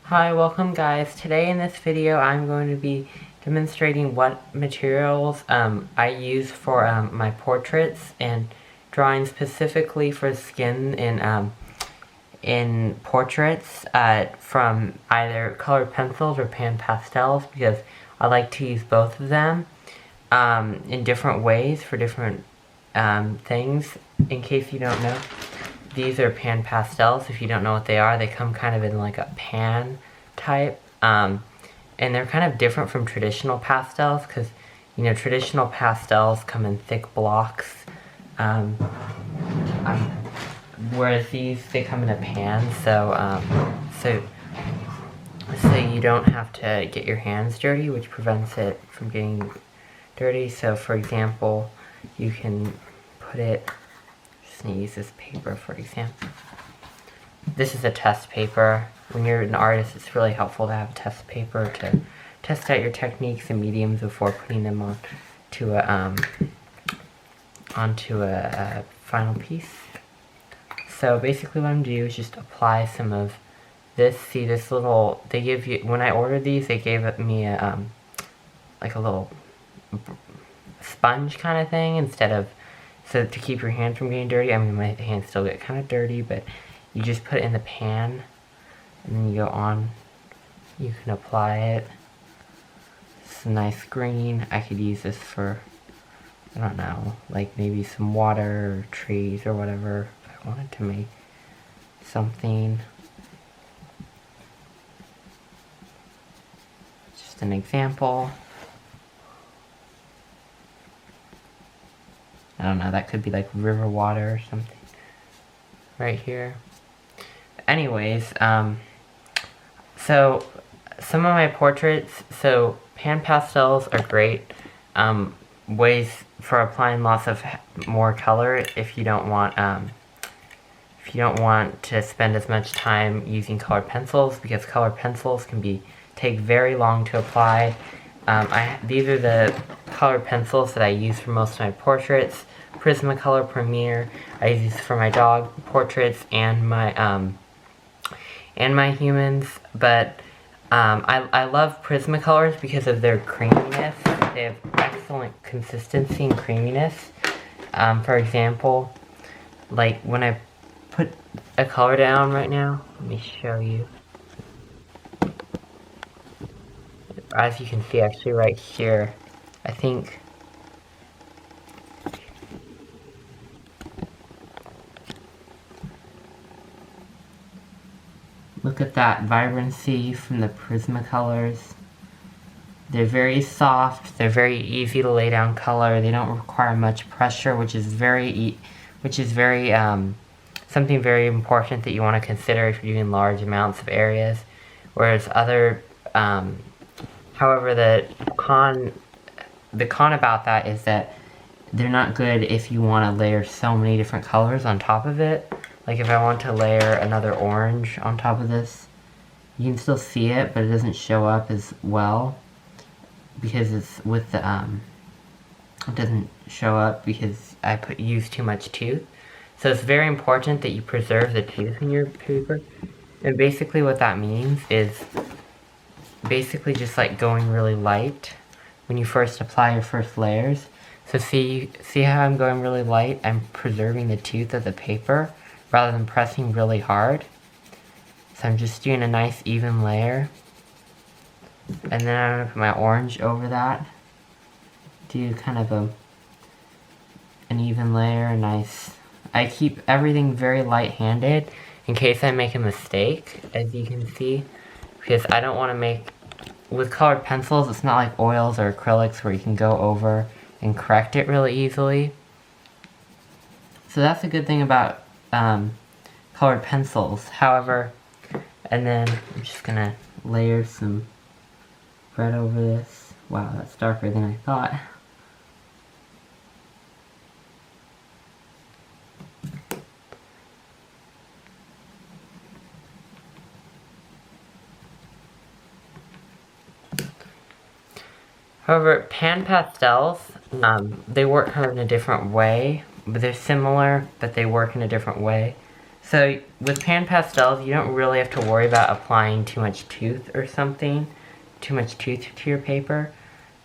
Hi, welcome guys. Today in this video I'm going to be demonstrating what materials I use for my portraits and drawing specifically for skin in portraits from either colored pencils or pan pastels, because I like to use both of them in different ways for different things. In case you don't know, these are pan pastels. If you don't know what they are, they come kind of in like a pan type, and they're kind of different from traditional pastels because, you know, traditional pastels come in thick blocks, whereas they come in a pan, so you don't have to get your hands dirty, which prevents it from getting dirty. So for example, you can put it, just gonna use this paper for example. This is a test paper. When you're an artist, it's really helpful to have a test paper to test out your techniques and mediums before putting them onto a final piece. So basically what I'm gonna do is just apply some of this. See this little, they give you, when I ordered these, they gave me a, like a little sponge kind of thing instead of, so to keep your hands from getting dirty. I mean, my hands still get kind of dirty, but you just put it in the pan, and then you go on, you can apply it. It's a nice green. I could use this for, I don't know, like maybe some water or trees or whatever, if I wanted to make something. Just an example. I don't know, that could be like river water or something right here. Anyways, so some of my portraits, so pan pastels are great ways for applying lots of more color if you don't want to spend as much time using colored pencils, because colored pencils can take very long to apply. These are the colored pencils that I use for most of my portraits. Prismacolor Premier. I use these for my dog portraits and my humans, but I love Prismacolors because of their creaminess. They have excellent consistency and creaminess. For example, like when I put a color down right now, let me show you. As you can see, actually right here, I think look at that vibrancy from the Prismacolors. They're very soft, they're very easy to lay down color, they don't require much pressure, which is something very important that you want to consider if you're doing large amounts of areas. Whereas other, however, the con about that is that they're not good if you want to layer so many different colors on top of it. Like if I want to layer another orange on top of this, you can still see it, but it doesn't show up as well because it's with the, it doesn't show up because I used too much tooth. So it's very important that you preserve the tooth in your paper. And basically what that means is basically just like going really light when you first apply your first layers. So see how I'm going really light? I'm preserving the tooth of the paper rather than pressing really hard. So I'm just doing a nice even layer. And then I'm gonna put my orange over that. Do kind of an even layer, nice. I keep everything very light-handed in case I make a mistake, as you can see. Because I don't want to make, with colored pencils, it's not like oils or acrylics where you can go over and correct it really easily. So that's a good thing about colored pencils. However, and then I'm just gonna layer some red over this. Wow, that's darker than I thought. However, pan pastels, they work kind of in a different way, but they're similar, but they work in a different way. So with pan pastels, you don't really have to worry about applying too much tooth or something, too much tooth to your paper.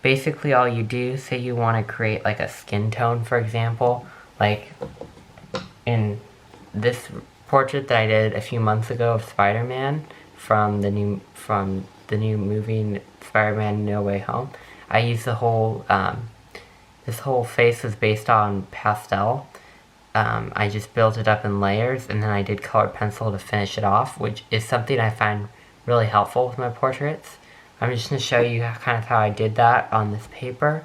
Basically all you do, say you want to create like a skin tone, for example, like in this portrait that I did a few months ago of Spider-Man from the new movie Spider-Man No Way Home. I used the whole this whole face was based on pastel. I just built it up in layers, and then I did colored pencil to finish it off, which is something I find really helpful with my portraits. I'm just going to show you kind of how I did that on this paper.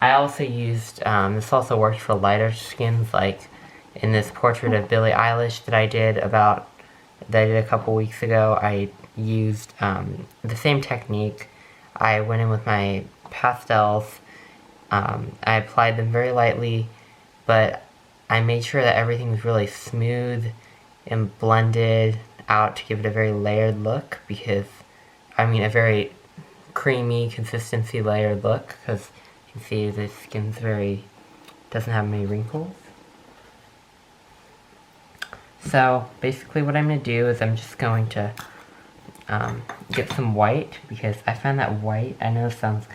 I also used, this also worked for lighter skins, like in this portrait of Billie Eilish that I did a couple weeks ago. I used the same technique. I went in with my pastels. I applied them very lightly, but I made sure that everything was really smooth and blended out to give it a very layered look, because, I mean, a very creamy consistency layered look, because you can see the skin's doesn't have many wrinkles. So basically what I'm going to do is I'm just going to get some white, because I find that white, I know it sounds,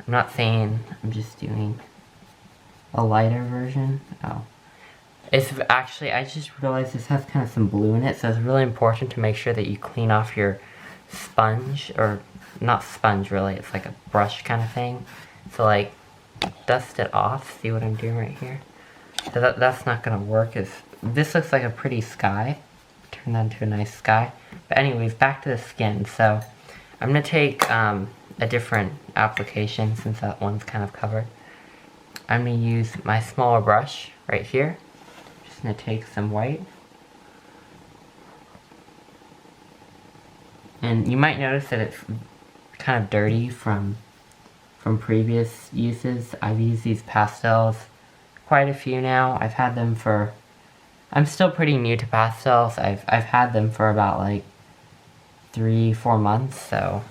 I'm not saying, I'm just doing a lighter version. Oh. It's actually, I just realized this has kind of some blue in it, so it's really important to make sure that you clean off your sponge, or not sponge really, it's like a brush kind of thing. So like, dust it off, see what I'm doing right here? So that's not going to work. This looks like a pretty sky. Turn that into a nice sky. But anyways, back to the skin. So I'm going to take a different application, since that one's kind of covered. I'm going to use my smaller brush right here. Just going to take some white. And you might notice that it's kind of dirty from previous uses. I've used these pastels quite a few now. I've had them for, I'm still pretty new to pastels. I've had them for about like 3-4 months, so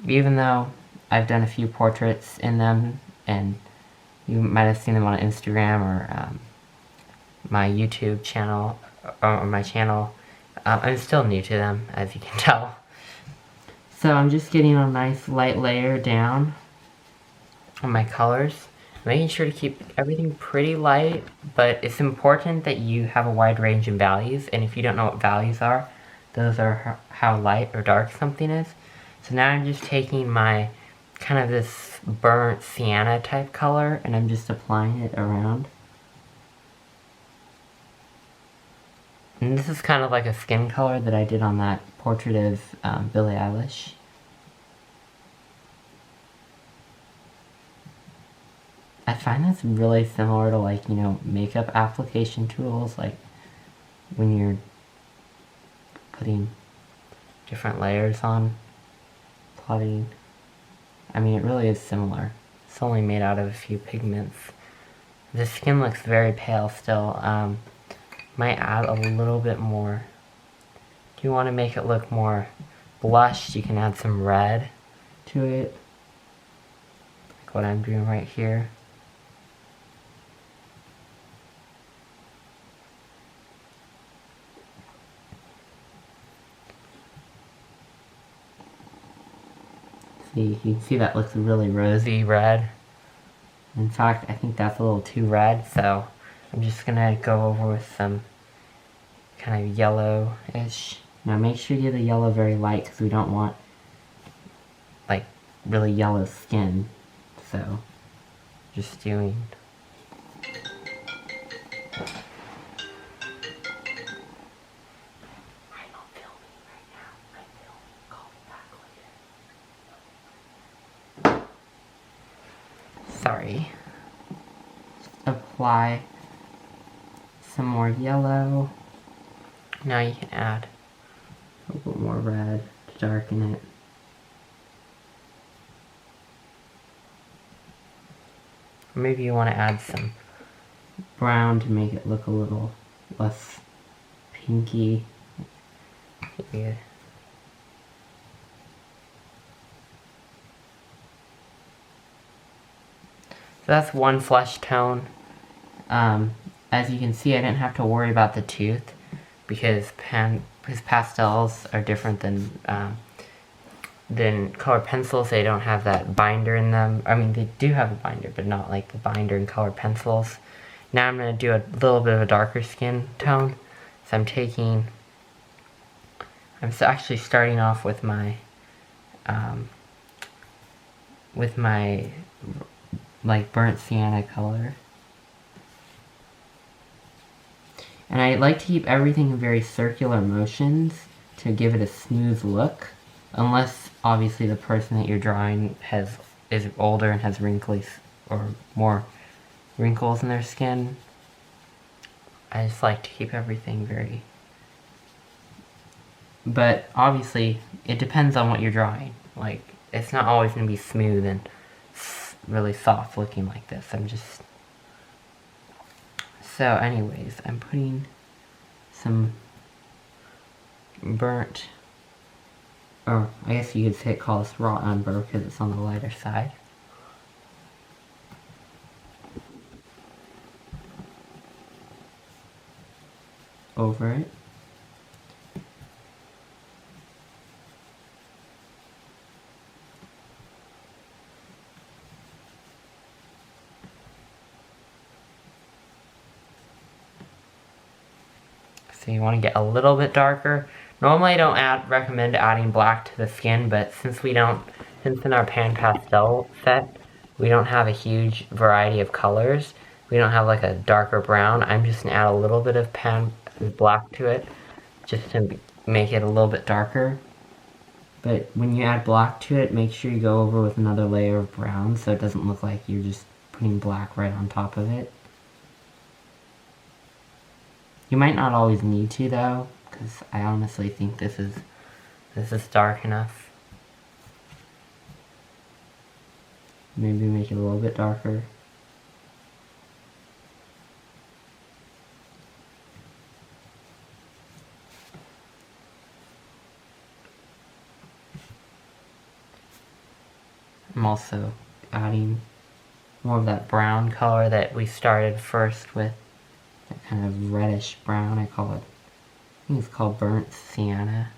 even though I've done a few portraits in them, and you might have seen them on Instagram or my YouTube channel, or my channel, I'm still new to them, as you can tell. So I'm just getting a nice light layer down on my colors, making sure to keep everything pretty light, but it's important that you have a wide range in values, and if you don't know what values are, those are how light or dark something is. So now I'm just taking my kind of this burnt sienna type color, and I'm just applying it around. And this is kind of like a skin color that I did on that portrait of Billie Eilish. I find this really similar to, like, you know, makeup application tools, like when you're putting different layers on, plotting. I mean, it really is similar. It's only made out of a few pigments. The skin looks very pale still. Might add a little bit more. If you want to make it look more blushed, you can add some red to it, like what I'm doing right here. See, you can see that looks really rosy red. In fact, I think that's a little too red, so I'm just gonna go over with some kind of yellow-ish. Now make sure you get the yellow very light, because we don't want like really yellow skin. So just doing. Sorry. Apply some more yellow. Now you can add a little bit more red to darken it. Or maybe you want to add some brown to make it look a little less pinky. Yeah. So that's one flesh tone. As you can see, I didn't have to worry about the tooth because pastels are different than colored pencils. They don't have that binder in them. I mean, they do have a binder, but not like the binder in colored pencils. Now I'm going to do a little bit of a darker skin tone. So I'm actually starting off with my like burnt sienna color. And I like to keep everything in very circular motions to give it a smooth look. Unless, obviously, the person that you're drawing is older and has wrinkles or more wrinkles in their skin. I just like to keep everything very... But, obviously, it depends on what you're drawing. Like, it's not always going to be smooth and really soft looking like this. So, anyways, I'm putting some burnt... Or, I guess you could call this raw umber because it's on the lighter side. Over it. So you want to get a little bit darker. Normally I don't recommend adding black to the skin, but since in our pan pastel set, we don't have a huge variety of colors. We don't have like a darker brown. I'm just going to add a little bit of black to it, just to make it a little bit darker. But when you add black to it, make sure you go over with another layer of brown so it doesn't look like you're just putting black right on top of it. You might not always need to though, because I honestly think this is dark enough. Maybe make it a little bit darker. I'm also adding more of that brown color that we started first with. That kind of reddish brown, I think it's called burnt sienna.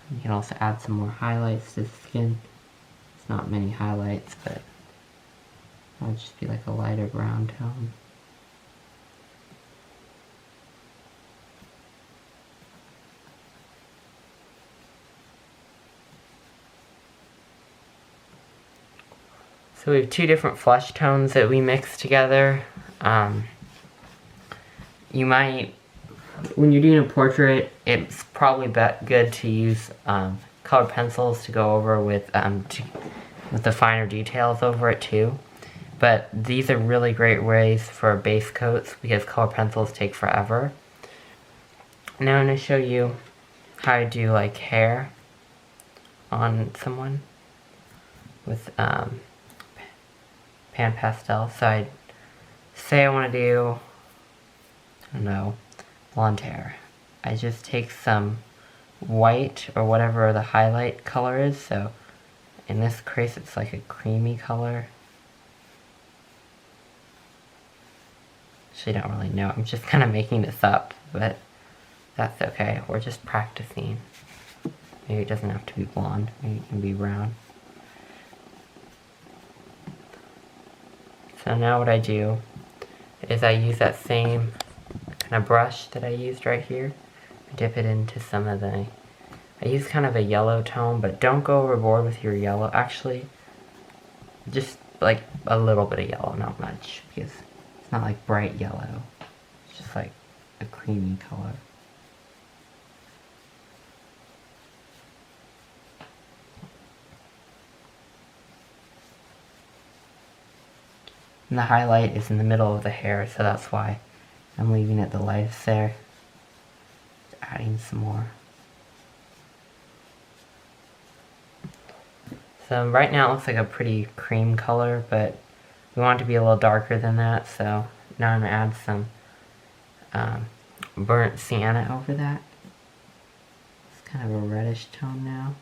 You can also add some more highlights to the skin. It's not many highlights, but it'll just be like a lighter brown tone. So we have two different flesh tones that we mix together. You might, when you're doing a portrait, it's probably good to use colored pencils to go over with the finer details over it too. But these are really great ways for base coats because colored pencils take forever. Now I'm going to show you how to do like hair on someone with pan pastel. So I say I want to do, I don't know, blonde hair. I just take some white or whatever the highlight color is. So in this case it's like a creamy color. Actually, I don't really know. I'm just kind of making this up, but that's okay. We're just practicing. Maybe it doesn't have to be blonde. Maybe it can be brown. So now what I do is I use that same kind of brush that I used right here. I dip it into some of I use kind of a yellow tone, but don't go overboard with your yellow. Actually, just like a little bit of yellow, not much, because it's not like bright yellow. It's just like a creamy color. And the highlight is in the middle of the hair, so that's why I'm leaving it the lightest there. Just adding some more. So right now it looks like a pretty cream color, but we want it to be a little darker than that, so now I'm going to add some burnt sienna over that. It's kind of a reddish tone now.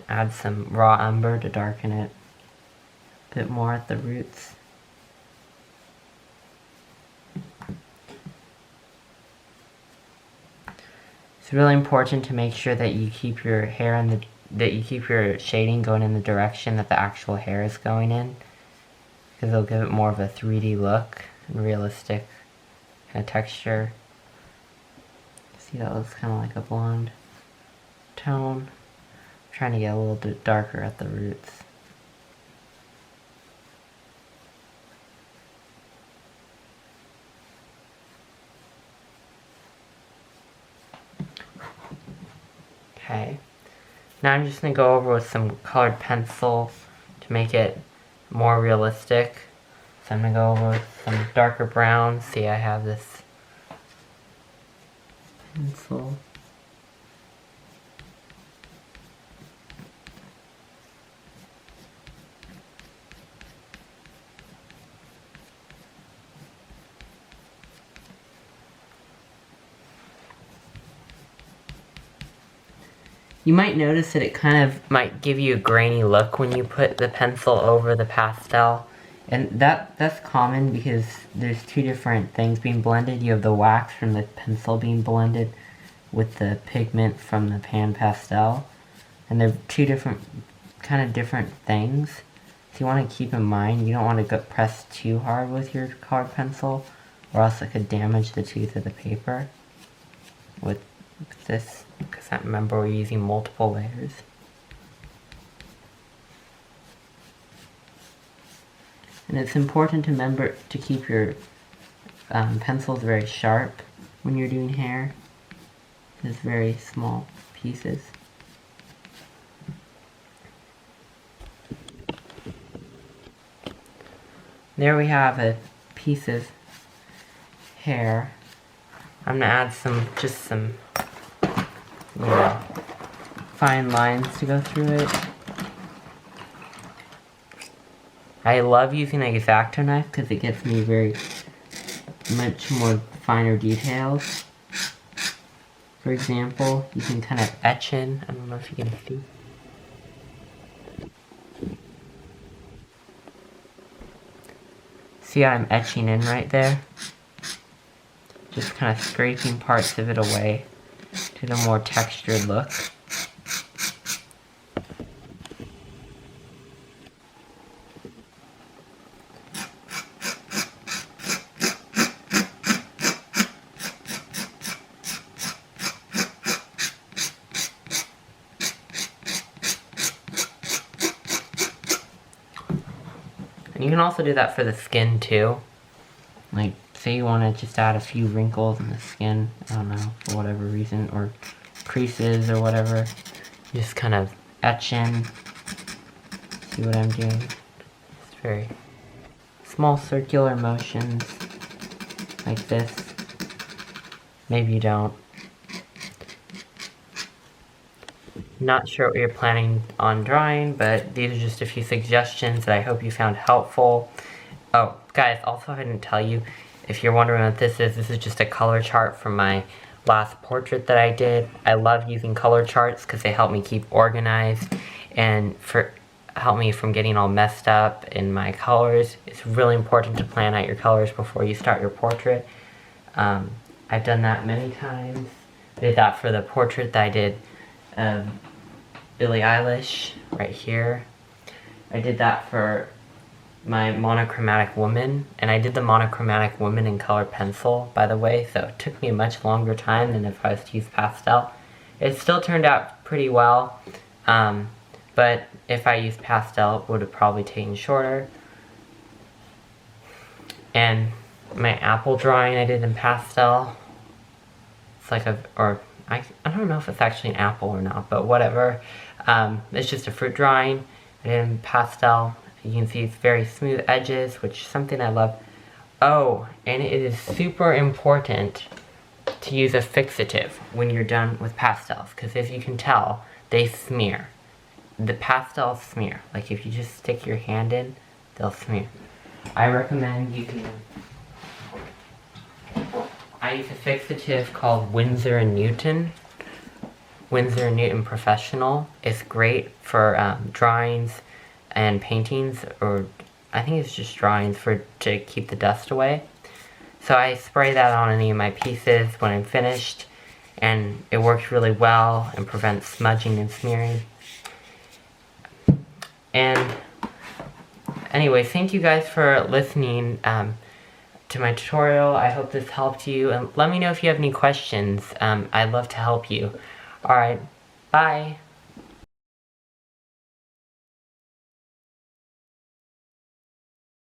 add some raw umber to darken it a bit more at the roots. It's really important to make sure that you keep your hair in that you keep your shading going in the direction that the actual hair is going in, because it'll give it more of a 3D look and realistic kind of texture. See, that looks kind of like a blonde tone. I'm trying to get a little bit darker at the roots. Okay. Now I'm just going to go over with some colored pencils to make it more realistic. So I'm going to go over with some darker browns. See, I have this pencil. You might notice that it kind of might give you a grainy look when you put the pencil over the pastel. And that's common because there's two different things being blended. You have the wax from the pencil being blended with the pigment from the pan pastel. And they're two different things. So you want to keep in mind, you don't want to press too hard with your colored pencil, or else it could damage the tooth of the paper with this, because I remember we're using multiple layers. And it's important to remember to keep your pencils very sharp when you're doing hair. It's very small pieces. There we have a piece of hair. I'm gonna add just some fine lines to go through it. I love using an X-Acto knife because it gives me very much more finer details. For example, you can kind of etch in. I don't know if you can see. See how I'm etching in right there? Just kind of scraping parts of it away to the more textured look. And you can also do that for the skin too. Like, say you want to just add a few wrinkles in the skin, I don't know, for whatever reason, or creases or whatever. You just kind of etch in. See what I'm doing? Just very small circular motions, like this. Maybe you don't. Not sure what you're planning on drawing, but these are just a few suggestions that I hope you found helpful. Oh, guys, also I didn't tell you, if you're wondering what this is just a color chart from my last portrait that I did. I love using color charts because they help me keep organized and help me from getting all messed up in my colors. It's really important to plan out your colors before you start your portrait. I've done that many times. I did that for the portrait that I did of Billie Eilish right here. I did that for my monochromatic woman, and I did the monochromatic woman in colored pencil, by the way, so it took me a much longer time than if I was to use pastel. It still turned out pretty well, but if I used pastel, it would have probably taken shorter. And my apple drawing I did in pastel, it's like I don't know if it's actually an apple or not, but whatever. It's just a fruit drawing. I did in pastel. You can see it's very smooth edges, which is something I love. Oh, and it is super important to use a fixative when you're done with pastels, because as you can tell, they smear. The pastels smear. Like if you just stick your hand in, they'll smear. I recommend using I use a fixative called Winsor & Newton. Winsor Newton Professional. It's great for drawings and paintings, or I think it's just drawings to keep the dust away. So I spray that on any of my pieces when I'm finished, and it works really well and prevents smudging and smearing. And anyway, thank you guys for listening to my tutorial. I hope this helped you, and let me know if you have any questions. I'd love to help you. Alright, bye!